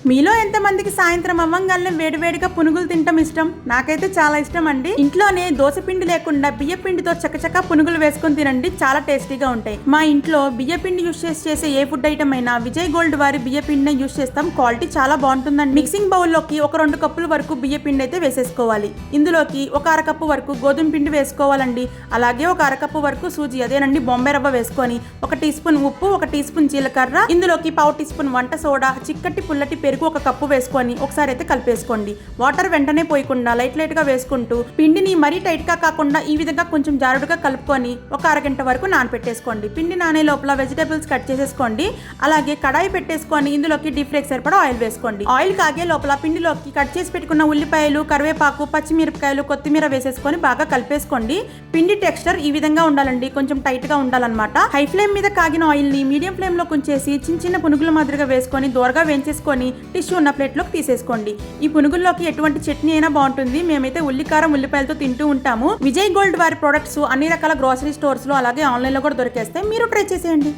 మీలో ఎంతమందికి సాయంత్రం అవ్వంగానే వేడివేడిగా పునుగులు తింటాం ఇష్టం? నాకైతే చాలా ఇష్టం అండి. ఇంట్లోనే దోశ పిండి లేకుండా బియ్య పిండితో చకచకా పునుగులు వేసుకొని తినండి, చాలా టేస్టీగా ఉంటాయి. మా ఇంట్లో బియ్య పిండి యూస్ చేసే ఏ ఫుడ్ ఐటమ్ అయినా విజయ్ గోల్డ్ వారి బియ్య పిండినే యూస్ చేస్తాం. క్వాలిటీ చాలా బాగుంటుందండి. మిక్సింగ్ బౌల్ లోకి ఒక 2 కప్పుల వరకు బియ్య పిండి అయితే వేసేసుకోవాలి. ఇందులోకి ఒక అరకప్పు వరకు గోధుమ పిండి వేసుకోవాలండి. అలాగే ఒక అరకప్పు వరకు సూజీ, అదేనండి బొంబాయి రవ్వ వేసుకొని 1 టీ స్పూన్ ఉప్పు, 1 టీ స్పూన్ జీలకర్ర, ఇందులోకి 1/2 టీ స్పూన్ వంట సోడా, చిక్కటి పుల్లటి పెరుగు 1 కప్పు వేసుకొని ఒకసారి అయితే కలిపేసుకోండి. వాటర్ వెంటనే పోయకుండా లైట్ గా వేసుకుంటూ పిండిని మరీ టైట్ గా కాకుండా ఈ విధంగా కొంచెం జారుడుగా కలుపుకొని ఒక అరగంట వరకు నానపెట్టేసుకోండి. పిండి నానే లోపల వెజిటేబుల్స్ కట్ చేసేసుకోండి. అలాగే కడాయి పెట్టేసుకొని ఇందులోకి డీప్ ఫ్రైకి సరిపడా ఆయిల్ వేసుకోండి. ఆయిల్ కాగే లోపల పిండిలోకి కట్ చేసి పెట్టుకున్న ఉల్లిపాయలు, కరివేపాకు, పచ్చిమిరపకాయలు, కొత్తిమీర వేసేసుకొని బాగా కలిపేసుకోండి. పిండి టెక్స్చర్ ఈ విధంగా ఉండాలండి, కొంచెం టైట్ గా ఉండాలన్నమాట. హై ఫ్లేమ్ మీద కాగిన ఆయిల్ ని మీడియం ఫ్లేమ్ లో కుంచేసి చిన్న పునుగుల మాదిరిగా వేసుకొని దోరగా వేయించేసుకొని టిష్యూ ఉన్న ప్లేట్లోకి తీసేసుకోండి. ఈ పునుగుల్లోకి ఎటువంటి చట్నీ అయినా బాగుంటుంది. మేమైతే ఉల్లికారం ఉల్లిపాయలతో తింటూ ఉంటాము. విజయ్ గోల్డ్ వారి ప్రొడక్ట్స్ అన్ని రకాల గ్రోసరీ స్టోర్స్ లో అలాగే ఆన్లైన్ లో కూడా దొరికేస్తాయి. మీరు ట్రై చేసేయండి.